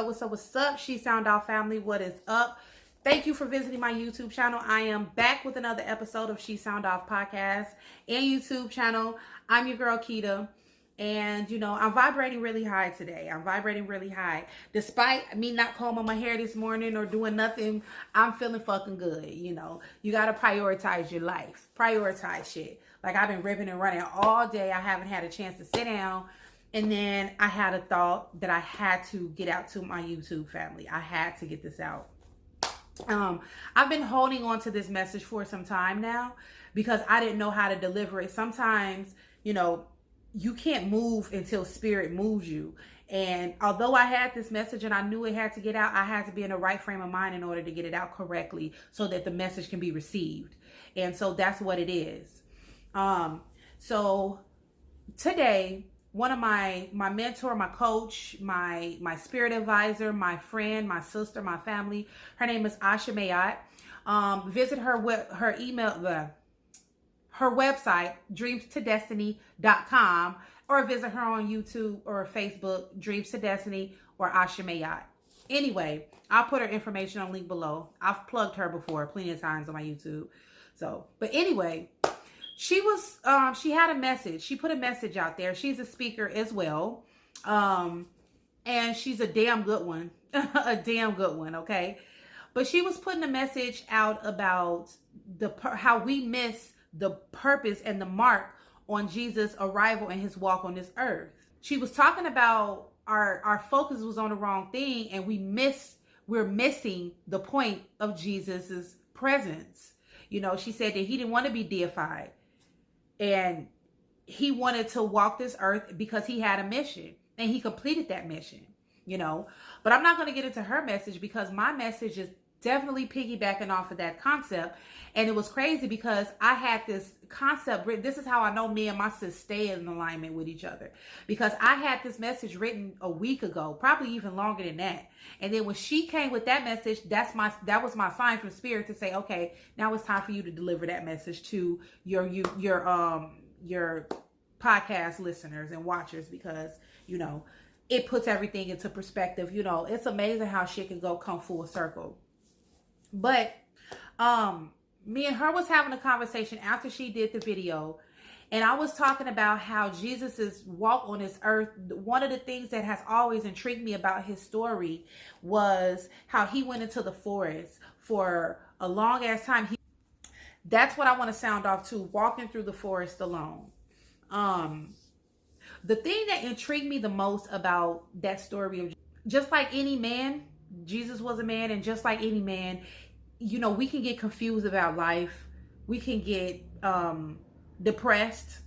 up, what's up, what's up? She Sound Off family, what is up? Thank you for visiting my YouTube channel. I am back with another episode of She Sound Off podcast and YouTube channel. I'm your girl Keita. And, you know, I'm vibrating really high today. I'm vibrating really high. Despite me not combing my hair this morning or doing nothing, I'm feeling fucking good. You know, you got to prioritize your life. Prioritize shit. Like, I've been ripping and running all day. I haven't had a chance to sit down. And then I had a thought that I had to get out to my YouTube family. I had to get this out. I've been holding on to this message for some time now because I didn't know how to deliver it. Sometimes, you know, you can't move until spirit moves you. And although I had this message and I knew it had to get out, I had to be in the right frame of mind in order to get it out correctly so that the message can be received. And so that's what it is. So today, one of my mentor, my coach, my spirit advisor, my friend, my sister, my family, her name is Asha Mayat. Visit her email, her website, dreamstodestiny.com, or visit her on YouTube or Facebook, Dreams to Destiny or Asha Mayat. Anyway, I'll put her information on link below. I've plugged her before plenty of times on my YouTube. So, but anyway, she had a message. She put a message out there. She's a speaker as well. And she's a damn good one. A damn good one, okay? But she was putting a message out about how we miss the purpose and the mark on Jesus' arrival and his walk on this earth. She was talking about our focus was on the wrong thing, and we're missing the point of Jesus's presence. You know, she said that he didn't want to be deified. And he wanted to walk this earth because he had a mission, and he completed that mission, you know. But I'm not going to get into her message because my message is definitely piggybacking off of that concept. And it was crazy because I had this concept written. This is how I know me and my sis stay in alignment with each other, because I had this message written a week ago, probably even longer than that. And then when she came with that message, that was my sign from spirit to say, okay, now it's time for you to deliver that message to your podcast listeners and watchers, because, you know, it puts everything into perspective. You know, it's amazing how shit can come full circle. But me and her was having a conversation after she did the video, and I was talking about how Jesus's walk on this earth. One of the things that has always intrigued me about his story was how he went into the forest for a long ass time. That's what I want to sound off to, walking through the forest alone. The thing that intrigued me the most about that story of, just like any man, Jesus was a man, and just like any man, you know, we can get confused about life. We can get depressed.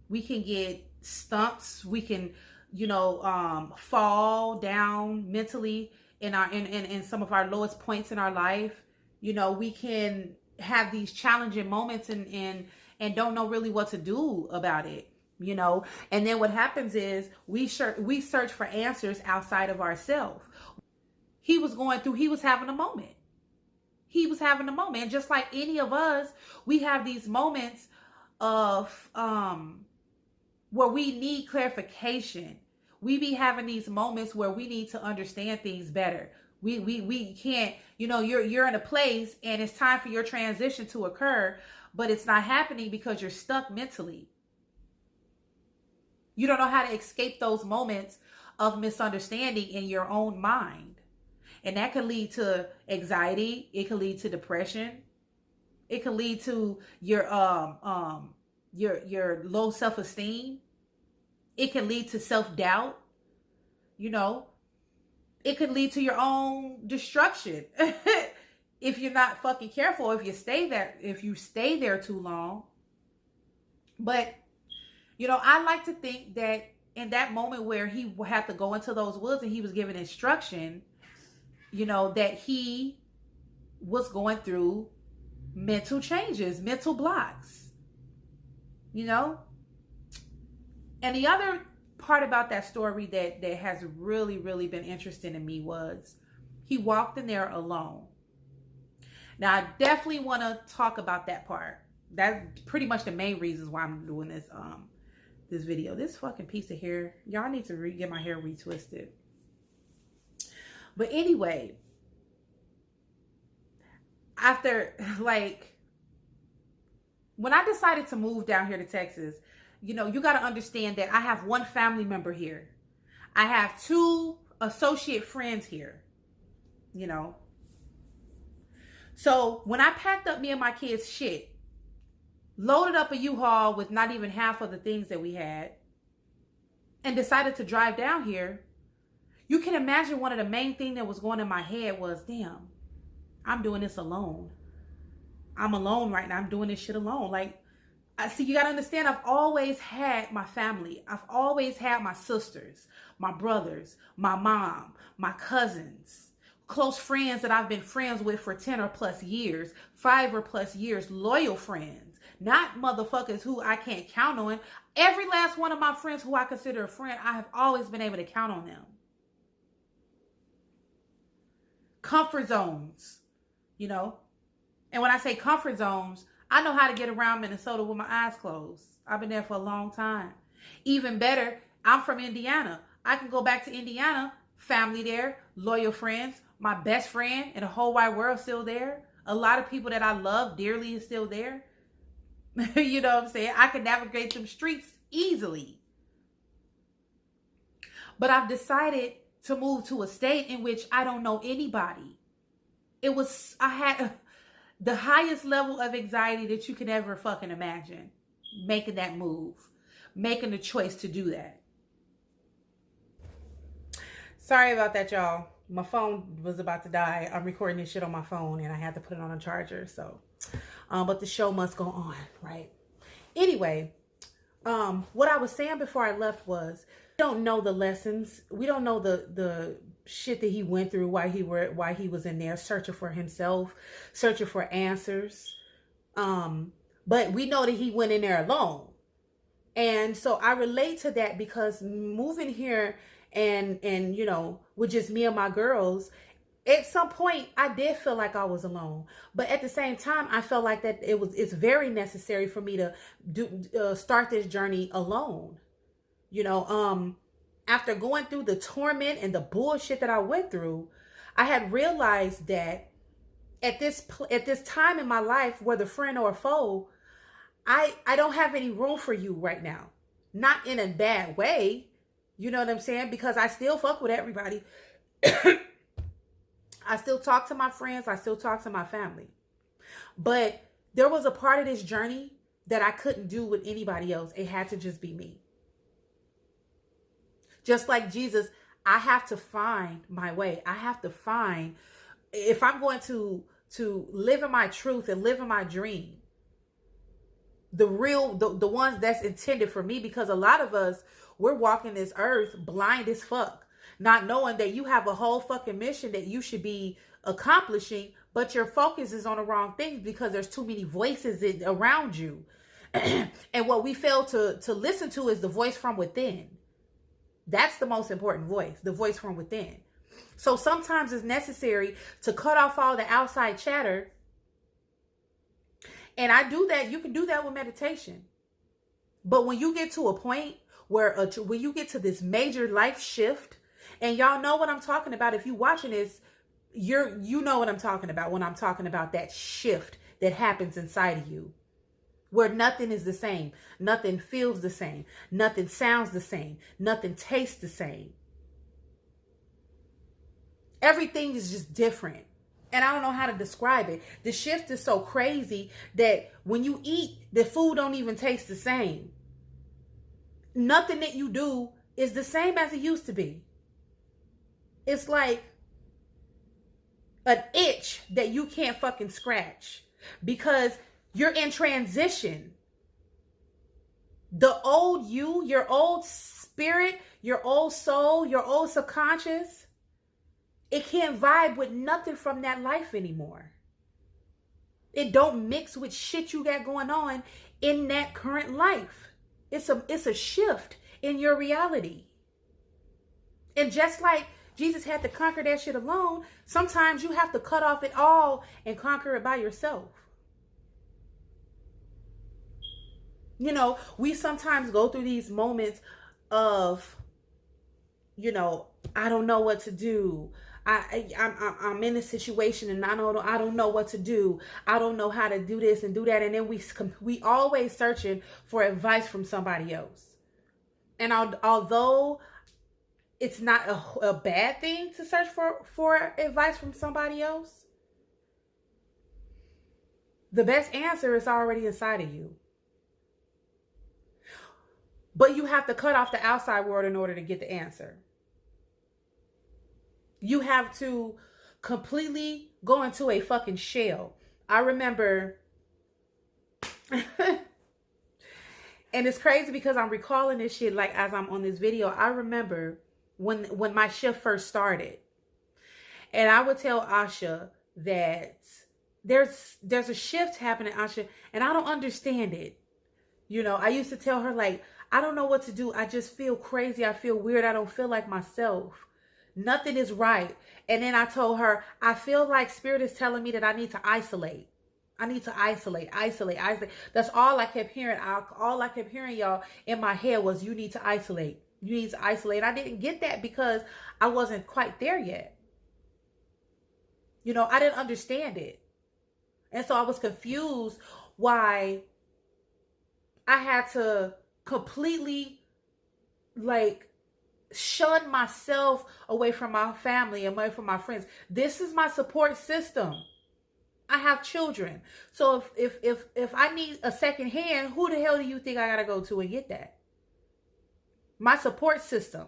We can get stumps. We can, you know, fall down mentally in some of our lowest points in our life. You know, we can have these challenging moments and don't know really what to do about it. You know, and then what happens is we search for answers outside of ourselves. He was having a moment. He was having a moment. And just like any of us, we have these moments of where we need clarification. We be having these moments where we need to understand things better. We can't, you know, you're in a place and it's time for your transition to occur, but it's not happening because you're stuck mentally. You don't know how to escape those moments of misunderstanding in your own mind. And that can lead to anxiety. It can lead to depression. It can lead to your low self-esteem. It can lead to self-doubt. You know, it could lead to your own destruction if you're not fucking careful, if you stay there too long. But, you know, I like to think that in that moment where he had to go into those woods and he was given instruction, you know, that he was going through mental changes, mental blocks, you know. And the other part about that story that has really, really been interesting to me was he walked in there alone. Now, I definitely want to talk about that part. That's pretty much the main reasons why I'm doing this this video. This fucking piece of hair, y'all need to get my hair retwisted. But anyway, after like when I decided to move down here to Texas, you know, you got to understand that I have one family member here. I have two associate friends here, you know. So when I packed up me and my kids' shit, loaded up a U-Haul with not even half of the things that we had, and decided to drive down here, you can imagine one of the main things that was going in my head was, damn, I'm doing this alone. I'm alone right now. I'm doing this shit alone. Like, I see, you got to understand, I've always had my family. I've always had my sisters, my brothers, my mom, my cousins, close friends that I've been friends with for 10 or plus years, 5 or plus years, loyal friends, not motherfuckers who I can't count on. Every last one of my friends who I consider a friend, I have always been able to count on them. Comfort zones, you know. And when I say comfort zones, I know how to get around Minnesota with my eyes closed. I've been there for a long time. Even better, I'm from Indiana. I can go back to Indiana, family there, loyal friends, my best friend in the whole wide world still there. A lot of people that I love dearly is still there. You know what I'm saying? I can navigate them streets easily. But I've decided to move to a state in which I don't know anybody. I had the highest level of anxiety that you can ever fucking imagine, making that move, making the choice to do that. Sorry about that, y'all. My phone was about to die. I'm recording this shit on my phone and I had to put it on a charger. So, but the show must go on, right? Anyway, what I was saying before I left was, we don't know the lessons. We don't know the shit that he went through while he was in there searching for himself, searching for answers. But we know that he went in there alone. And so I relate to that because moving here and you know, with just me and my girls, at some point I did feel like I was alone. But at the same time, I felt like that it's very necessary for me to start this journey alone. You know, after going through the torment and the bullshit that I went through, I had realized that at this time in my life, whether friend or foe, I don't have any room for you right now. Not in a bad way. You know what I'm saying? Because I still fuck with everybody. I still talk to my friends. I still talk to my family. But there was a part of this journey that I couldn't do with anybody else. It had to just be me. Just like Jesus, I have to find my way. I have to find, if I'm going to live in my truth and live in my dream, the ones that's intended for me, because a lot of us, we're walking this earth blind as fuck, not knowing that you have a whole fucking mission that you should be accomplishing, but your focus is on the wrong things because there's too many voices around you. And what we fail to listen to is the voice from within. That's the most important voice, the voice from within. So sometimes it's necessary to cut off all the outside chatter. And I do that. You can do that with meditation. But when you get to a point where when you get to this major life shift, and y'all know what I'm talking about. If you're watching this, you know what I'm talking about when I'm talking about that shift that happens inside of you, where nothing is the same, nothing feels the same, nothing sounds the same, nothing tastes the same. Everything is just different. And I don't know how to describe it. The shift is so crazy that when you eat, the food don't even taste the same. Nothing that you do is the same as it used to be. It's like an itch that you can't fucking scratch because you're in transition. The old you, your old spirit, your old soul, your old subconscious, it can't vibe with nothing from that life anymore. It don't mix with shit you got going on in that current life. It's a shift in your reality. And just like Jesus had to conquer that shit alone, sometimes you have to cut off it all and conquer it by yourself. You know, we sometimes go through these moments of, you know, I don't know what to do. I'm in a situation and I don't know what to do. I don't know how to do this and do that. And then we always searching for advice from somebody else. And although it's not a bad thing to search for advice from somebody else, the best answer is already inside of you. But you have to cut off the outside world in order to get the answer. You have to completely go into a fucking shell. I remember, and it's crazy because I'm recalling this shit like as I'm on this video. I remember when my shift first started, and I would tell Asha that there's a shift happening, Asha, and I don't understand it. You know, I used to tell her, like, I don't know what to do. I just feel crazy. I feel weird. I don't feel like myself. Nothing is right. And then I told her, I feel like Spirit is telling me that I need to isolate. I need to isolate. That's all I kept hearing. All I kept hearing, y'all, in my head was, you need to isolate. You need to isolate. I didn't get that because I wasn't quite there yet. You know, I didn't understand it. And so I was confused why I had to completely, like, shun myself away from my family and away from my friends. This is my support system. I have children. So if I need a second hand, who the hell do you think I gotta go to and get that? My support system.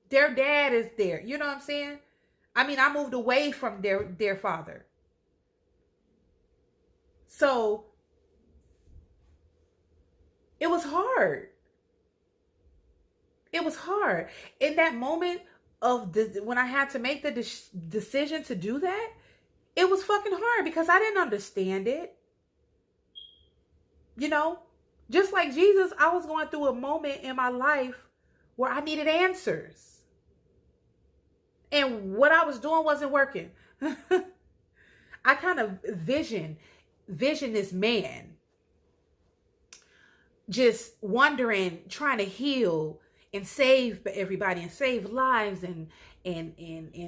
Their dad is there. You know what I'm saying? I mean, I moved away from their father. So it was hard. It was hard. In that moment of when I had to make the decision to do that, it was fucking hard because I didn't understand it. You know, just like Jesus, I was going through a moment in my life where I needed answers. And what I was doing wasn't working. I kind of vision this man just wondering, trying to heal and save everybody and save lives and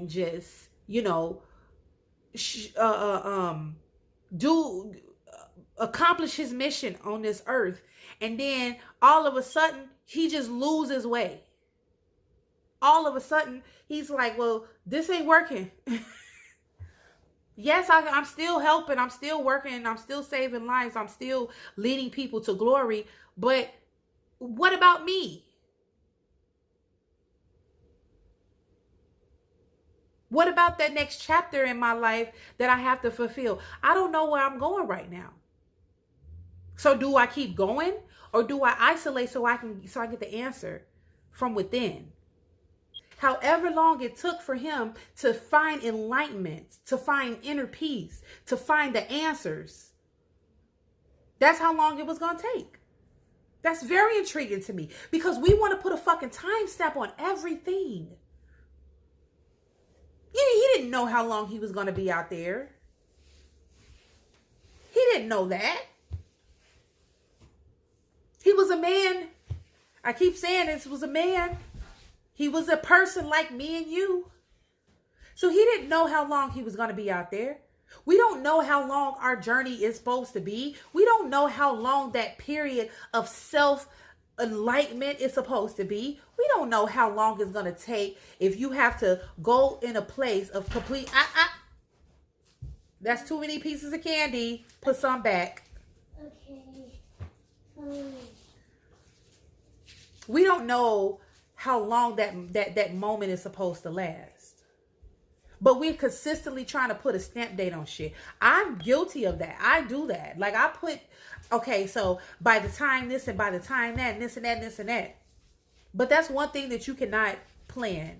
just, you know, accomplish his mission on this earth. And then all of a sudden he just loses his way. All of a sudden he's like, well, this ain't working. Yes, I'm still helping. I'm still working. I'm still saving lives. I'm still leading people to glory. But what about me? What about that next chapter in my life that I have to fulfill? I don't know where I'm going right now. So do I keep going or do I isolate so I get the answer from within? However long it took for him to find enlightenment, to find inner peace, to find the answers, that's how long it was going to take. That's very intriguing to me because we want to put a fucking time stamp on everything. He didn't know how long he was going to be out there. He didn't know that. He was a man. I keep saying this was a man. He was a person like me and you. So he didn't know how long he was going to be out there. We don't know how long our journey is supposed to be. We don't know how long that period of self-enlightenment is supposed to be. We don't know how long it's going to take if you have to go in a place of complete... That's too many pieces of candy. Put some back. Okay. We don't know how long that moment is supposed to last. But we're consistently trying to put a stamp date on shit. I'm guilty of that. I do that. Like I put, okay, so by the time this and by the time that and this and that and this and that. But that's one thing that you cannot plan.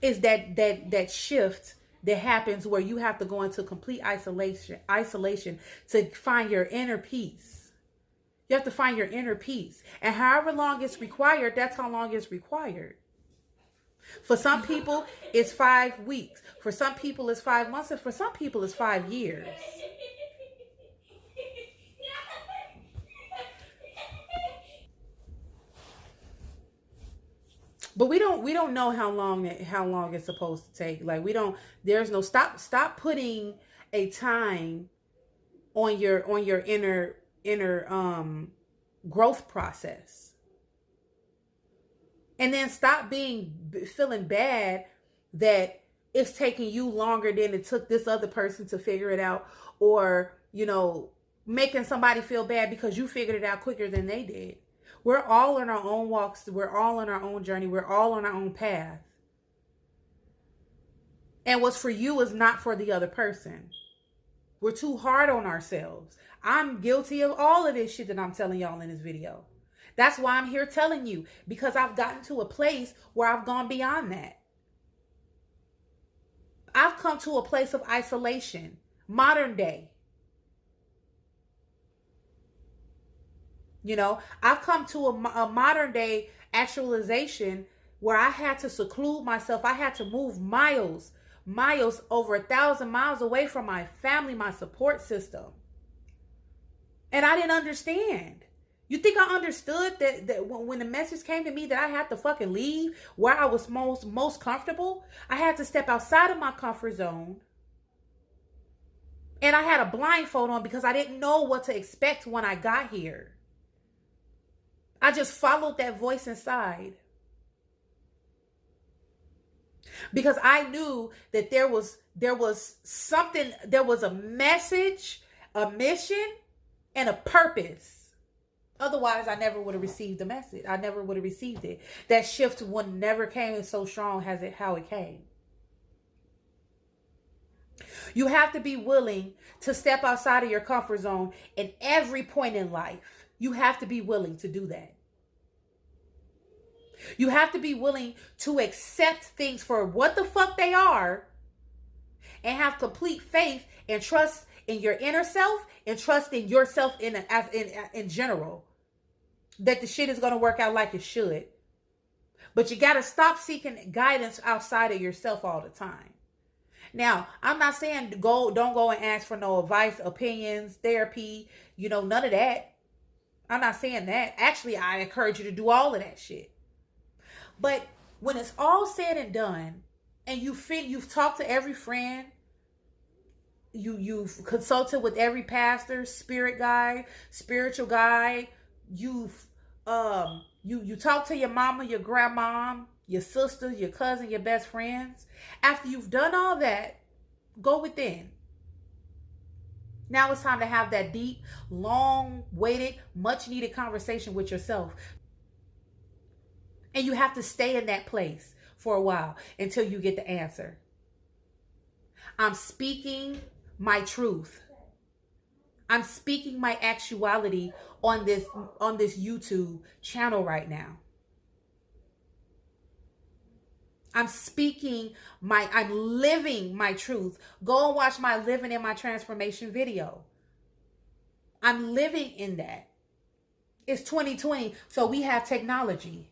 Is that shift that happens where you have to go into complete isolation to find your inner peace. You have to find your inner peace. And however long it's required, that's how long it's required. For some people, it's 5 weeks. For some people, it's 5 months. And for some people, it's 5 years. But we don't know how long it's supposed to take. Like we don't. There's no stop putting a time on your inner growth process, and then stop feeling bad that it's taking you longer than it took this other person to figure it out, or making somebody feel bad because you figured it out quicker than they did. We're all on our own walks. We're all on our own journey. We're all on our own path. And what's for you is not for the other person. We're too hard on ourselves. I'm guilty of all of this shit that I'm telling y'all in this video. That's why I'm here telling you, because I've gotten to a place where I've gone beyond that. I've come to a place of isolation, modern day. I've come to a modern day actualization where I had to seclude myself. I had to move miles, over 1,000 miles away from my family, my support system. And I didn't understand. You think I understood that when the message came to me that I had to fucking leave where I was most comfortable? I had to step outside of my comfort zone. And I had a blindfold on because I didn't know what to expect when I got here. I just followed that voice inside. Because I knew that there was something, there was a message, a mission, and a purpose. Otherwise, I never would have received the message. I never would have received it. That shift would never came so strong as how it came. You have to be willing to step outside of your comfort zone in every point in life. You have to be willing to do that. You have to be willing to accept things for what the fuck they are and have complete faith and trust in your inner self and trust in yourself in general. That the shit is going to work out like it should. But you got to stop seeking guidance outside of yourself all the time. Now, I'm not saying don't go and ask for no advice, opinions, therapy, none of that. I'm not saying that. Actually, I encourage you to do all of that shit. But when it's all said and done, and you've talked to every friend, you've consulted with every pastor, spirit guide, spiritual guide, you talk to your mama, your grandma, your sisters, your cousin, your best friends. After you've done all that, go within. Now it's time to have that deep, long-waited, much-needed conversation with yourself. And you have to stay in that place for a while until you get the answer. I'm speaking my truth. I'm speaking my actuality on this YouTube channel right now. I'm living my truth. Go and watch my Living in My Transformation video. I'm living in that. It's 2020, so we have technology.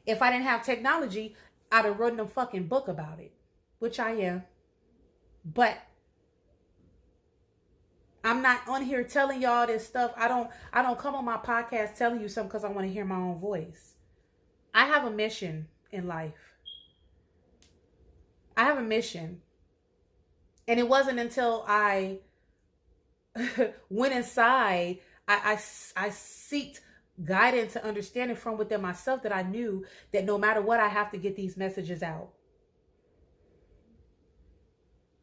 If I didn't have technology, I'd have written a fucking book about it, which I am. But I'm not on here telling y'all this stuff. I don't come on my podcast telling you something because I want to hear my own voice. I have a mission in life. I have a mission. And it wasn't until I went inside, I seeked guidance and understanding from within myself that I knew that no matter what, I have to get these messages out.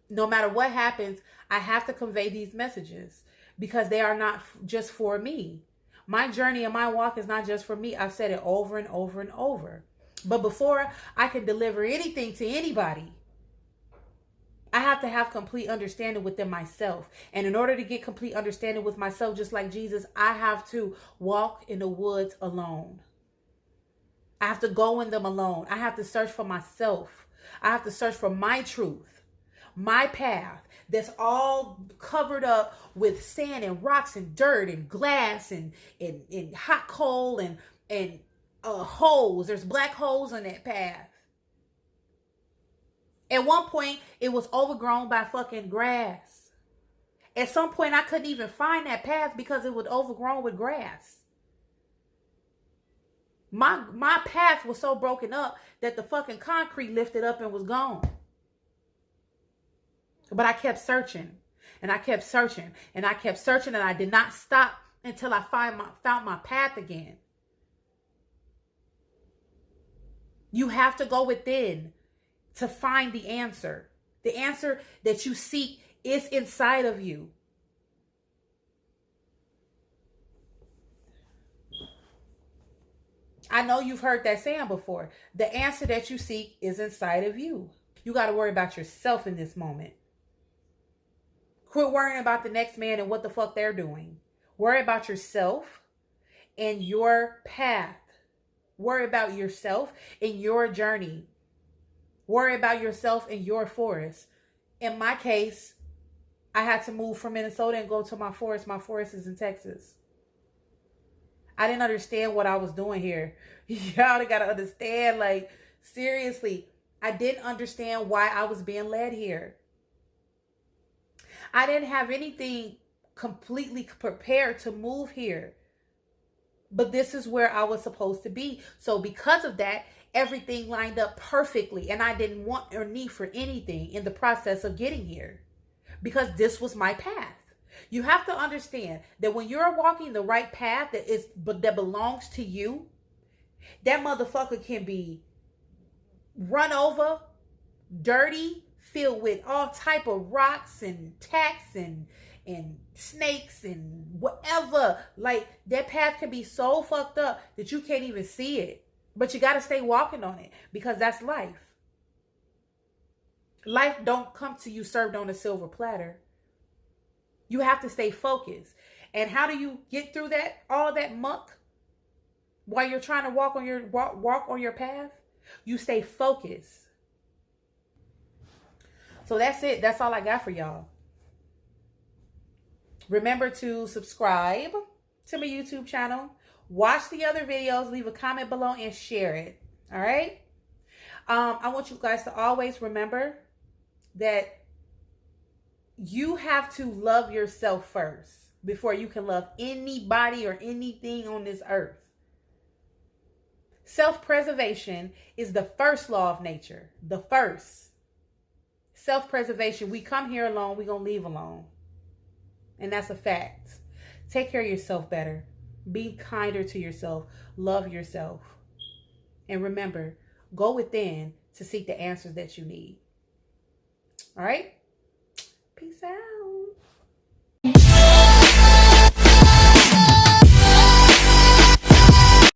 No matter what happens, I have to convey these messages because they are not just for me. My journey and my walk is not just for me. I've said it over and over and over. But before I can deliver anything to anybody, I have to have complete understanding within myself. And in order to get complete understanding with myself, just like Jesus, I have to walk in the woods alone. I have to go in them alone. I have to search for myself. I have to search for my truth, my path that's all covered up with sand and rocks and dirt and glass and hot coal and holes. There's black holes on that path. At one point, it was overgrown by fucking grass. At some point, I couldn't even find that path because it was overgrown with grass. My path was so broken up that the fucking concrete lifted up and was gone. But I kept searching, and I kept searching, and I kept searching, and I did not stop until I found my path again. You have to go within to find the answer. The answer that you seek is inside of you. I know you've heard that saying before. The answer that you seek is inside of you. You got to worry about yourself in this moment. Quit worrying about the next man and what the fuck they're doing. Worry about yourself and your path. Worry about yourself and your journey. Worry about yourself and your forest. In my case, I had to move from Minnesota and go to my forest. My forest is in Texas. I didn't understand what I was doing here. Y'all got to understand, like, seriously, I didn't understand why I was being led here. I didn't have anything completely prepared to move here. But this is where I was supposed to be. So because of that, everything lined up perfectly. And I didn't want or need for anything in the process of getting here. Because this was my path. You have to understand that when you're walking the right path that belongs to you, that motherfucker can be run over, dirty, filled with all type of rocks and tacks and snakes and whatever. Like, that path can be so fucked up that you can't even see it. But you got to stay walking on it, because that's life. Life don't come to you served on a silver platter. You have to stay focused. And how do you get through that, all that muck, while you're trying to walk on your path? You stay focused. So that's it. That's all I got for y'all. Remember to subscribe to my YouTube channel. Watch the other videos. Leave a comment below and share it. All right? I want you guys to always remember that you have to love yourself first before you can love anybody or anything on this earth. Self-preservation is the first law of nature. The first. Self-preservation. We come here alone. We're going to leave alone. And that's a fact. Take care of yourself better. Be kinder to yourself. Love yourself. And remember, go within to seek the answers that you need. All right? Peace out.